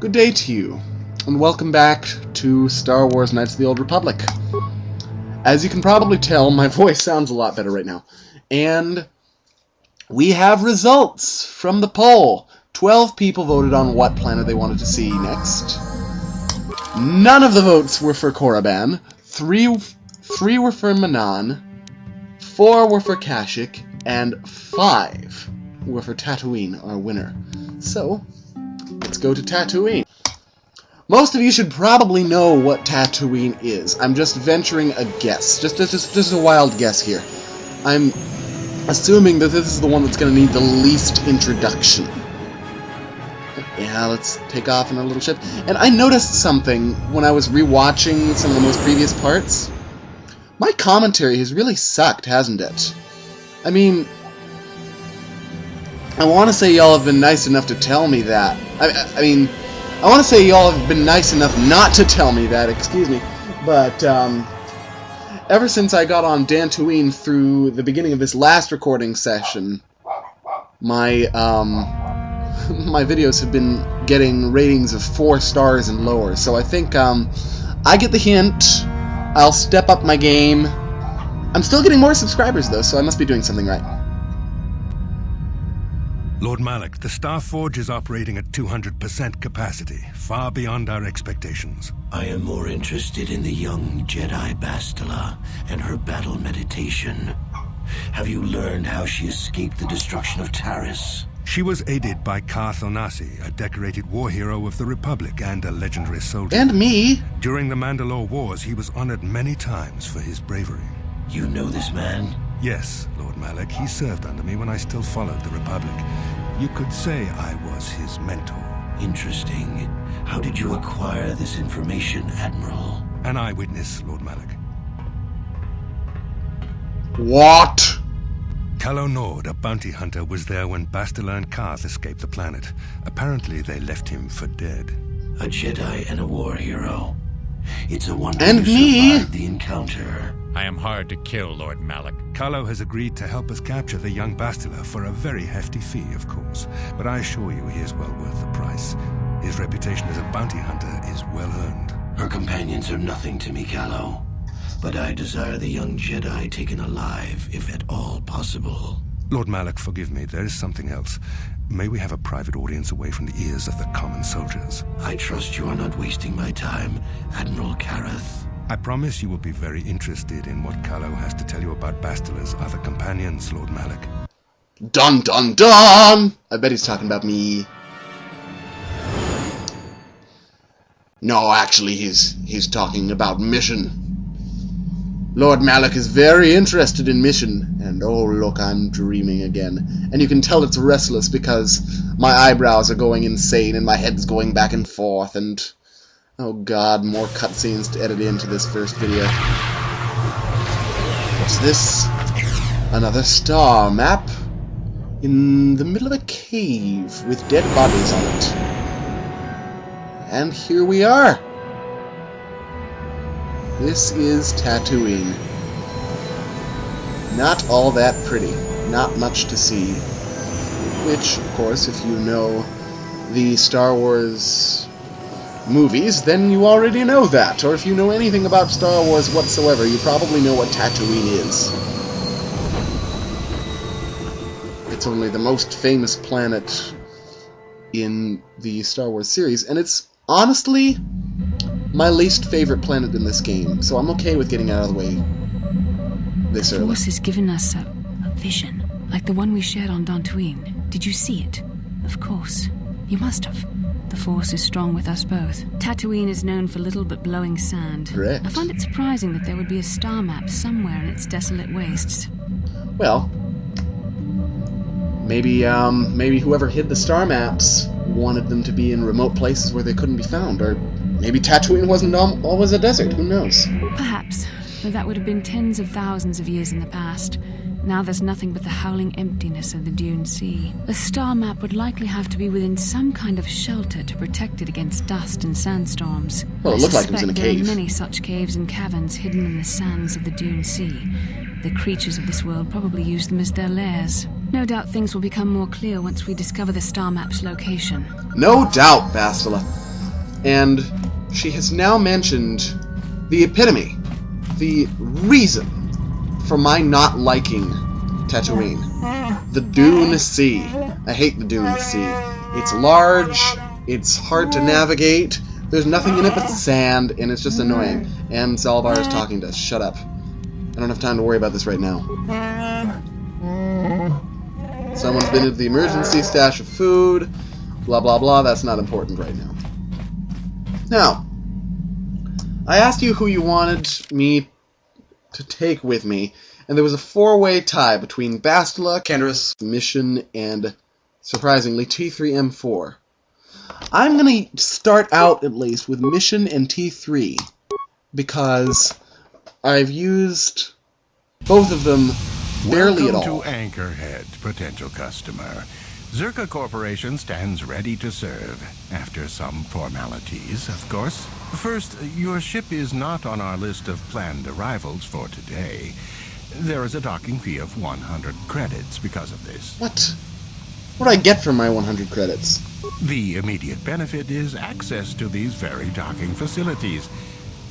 Good day to you, and welcome back to Star Wars Knights of the Old Republic. As you can probably tell, my voice sounds a lot better right now. And we have results from the poll. 12 people voted on what planet they wanted to see next. None of the votes were for Korriban. Three were for Manan. 4 were for Kashyyyk. And 5 were for Tatooine, our winner. So, let's go to Tatooine. Most of you should probably know what Tatooine is. I'm just venturing a guess. Just a wild guess here. I'm assuming that this is the one that's going to need the least introduction. Yeah, let's take off in our little ship. And I noticed something when I was rewatching some of the most previous parts. My commentary has really sucked, hasn't it? I mean, I want to say y'all have been nice enough to tell me that. I want to say y'all have been nice enough not to tell me that, excuse me. But, ever since I got on Tatooine through the beginning of this last recording session, my videos have been getting ratings of 4 stars and lower. So I think, I get the hint. I'll step up my game. I'm still getting more subscribers, though, so I must be doing something right. Lord Malak, the Star Forge is operating at 200% capacity, far beyond our expectations. I am more interested in the young Jedi Bastila and her battle meditation. Have you learned how she escaped the destruction of Taris? She was aided by Kael, a decorated war hero of the Republic and a legendary soldier. And me! During the Mandalore Wars, he was honored many times for his bravery. You know this man? Yes, Lord Malak. He served under me when I still followed the Republic. You could say I was his mentor. Interesting. How did you acquire this information, Admiral? An eyewitness, Lord Malak. What? Kael Nord, a bounty hunter, was there when Bastila and Kael escaped the planet. Apparently, they left him for dead. A Jedi and a war hero. It's a wonder and you me. survived the encounter. I am hard to kill, Lord Malak. Kael has agreed to help us capture the young Bastila for a very hefty fee, of course. But I assure you he is well worth the price. His reputation as a bounty hunter is well earned. Her companions are nothing to me, Kael. But I desire the young Jedi taken alive, if at all possible. Lord Malak, forgive me, there is something else. May we have a private audience away from the ears of the common soldiers? I trust you are not wasting my time, Admiral Kareth. I promise you will be very interested in what Kael has to tell you about Bastila's other companions, Lord Malak. Dun dun dun! I bet he's talking about me. No, actually, he's talking about mission. Lord Malak is very interested in mission, and oh look, I'm dreaming again. And you can tell it's restless because my eyebrows are going insane and my head's going back and forth, and oh god, more cutscenes to edit into this first video. What's this? Another star map in the middle of a cave with dead bodies on it. And here we are. This is Tatooine. Not all that pretty. Not much to see. Which, of course, if you know the Star Wars movies, then you already know that. Or if you know anything about Star Wars whatsoever, you probably know what Tatooine is. It's only the most famous planet in the Star Wars series, and it's honestly my least favorite planet in this game, so I'm okay with getting out of the way this early. The Force has given us a vision, like the one we shared on Tatooine. Did you see it? Of course. You must have. The Force is strong with us both. Tatooine is known for little but blowing sand. Correct. I find it surprising that there would be a star map somewhere in its desolate wastes. Well, maybe whoever hid the star maps wanted them to be in remote places where they couldn't be found, or maybe Tatooine wasn't always a desert, who knows? Perhaps, though that would have been tens of thousands of years in the past. Now there's nothing but the howling emptiness of the Dune Sea. The star map would likely have to be within some kind of shelter to protect it against dust and sandstorms. Well, it looked like it was in a cave. There are many such caves and caverns hidden in the sands of the Dune Sea. The creatures of this world probably use them as their lairs. No doubt things will become more clear once we discover the star map's location. No doubt, Bastila. And she has now mentioned the epitome, the reason for my not liking Tatooine. The Dune Sea. I hate the Dune Sea. It's large, it's hard to navigate, there's nothing in it but sand, and it's just annoying. And Zalbar is talking to us. Shut up. I don't have time to worry about this right now. Someone's been to the emergency stash of food. Blah, blah, blah. That's not important right now. Now, I asked you who you wanted me to take with me, and there was a four-way tie between Bastila, Kenris, Mission, and, surprisingly, T3M4. I'm going to start out, at least, with Mission and T3, because I've used both of them barely at all. Welcome to Anchorhead, potential customer. Czerka Corporation stands ready to serve, after some formalities, of course. First, your ship is not on our list of planned arrivals for today. There is a docking fee of 100 credits because of this. What? What do I get for my 100 credits? The immediate benefit is access to these very docking facilities.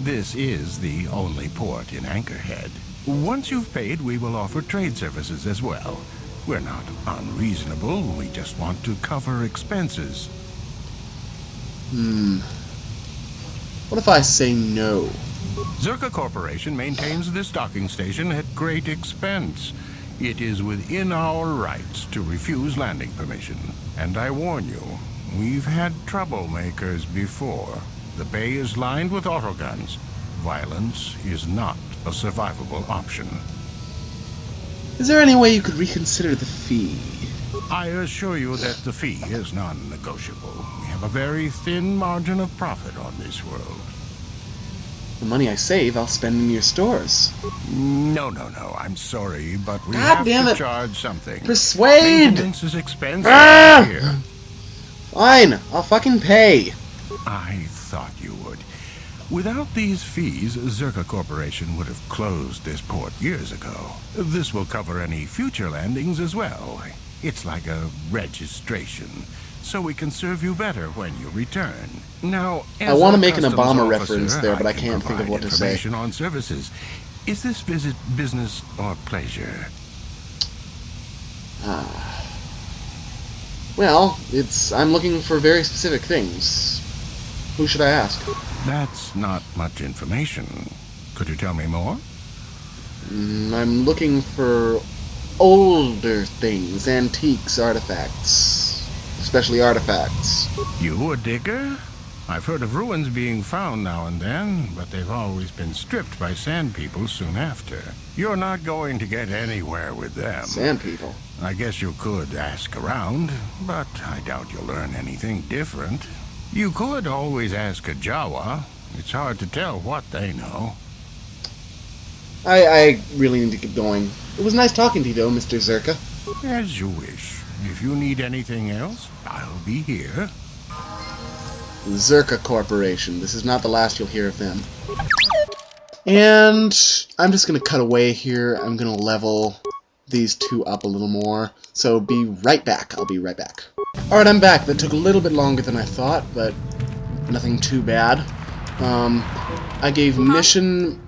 This is the only port in Anchorhead. Once you've paid, we will offer trade services as well. We're not unreasonable, we just want to cover expenses. What if I say no? Czerka Corporation maintains this docking station at great expense. It is within our rights to refuse landing permission. And I warn you, we've had troublemakers before. The bay is lined with autoguns. Violence is not a survivable option. Is there any way you could reconsider the fee? I assure you that the fee is non-negotiable. We have a very thin margin of profit on this world. The money I save, I'll spend in your stores. No, I'm sorry, but we God have damn to it. charge something. Persuade! Maintenance is expensive here. Fine, I'll fucking pay. I thought you would. Without these fees, Czerka Corporation would have closed this port years ago. This will cover any future landings as well. It's like a registration, so we can serve you better when you return. Now, I want to make an customs Obama officer, reference there, but I can can't think of what to say. information on services. Is this visit business or pleasure? Well, I'm looking for very specific things. Who should I ask? That's not much information. Could you tell me more? I'm looking for older things, antiques, artifacts. Especially artifacts. You a digger? I've heard of ruins being found now and then, but they've always been stripped by sand people soon after. You're not going to get anywhere with them. Sand people? I guess you could ask around, but I doubt you'll learn anything different. You could always ask a Jawa. It's hard to tell what they know. I really need to get going. It was nice talking to you, though, Mr. Czerka. As you wish. If you need anything else, I'll be here. Czerka Corporation. This is not the last you'll hear of them. And I'm just going to cut away here. I'm going to level these two up a little more. So be right back. I'll be right back. Alright, I'm back. That took a little bit longer than I thought, but nothing too bad. I gave Mission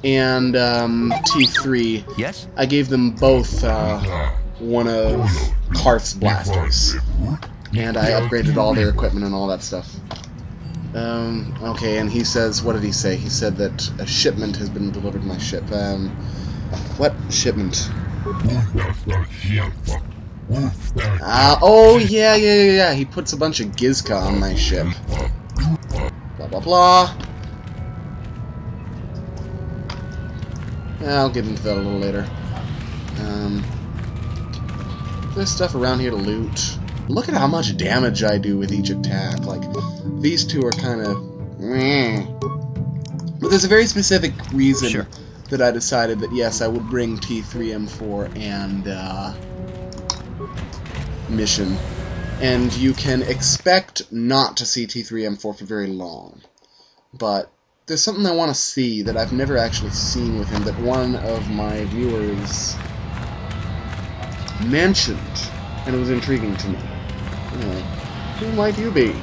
and T3. Yes? I gave them both one of Karth's blasters. And I upgraded all their equipment and all that stuff. Okay, and he says, what did he say? He said that a shipment has been delivered to my ship. What shipment? Oh, yeah. He puts a bunch of Gizka on my ship. Blah, blah, blah. I'll get into that a little later. There's stuff around here to loot. Look at how much damage I do with each attack. Like, these two are kind of... But there's a very specific reason that I decided that, yes, I would bring T3M4 and Mission. And you can expect not to see T3M4 for very long. But there's something I want to see that I've never actually seen with him that one of my viewers mentioned, and it was intriguing to me. Who might you be?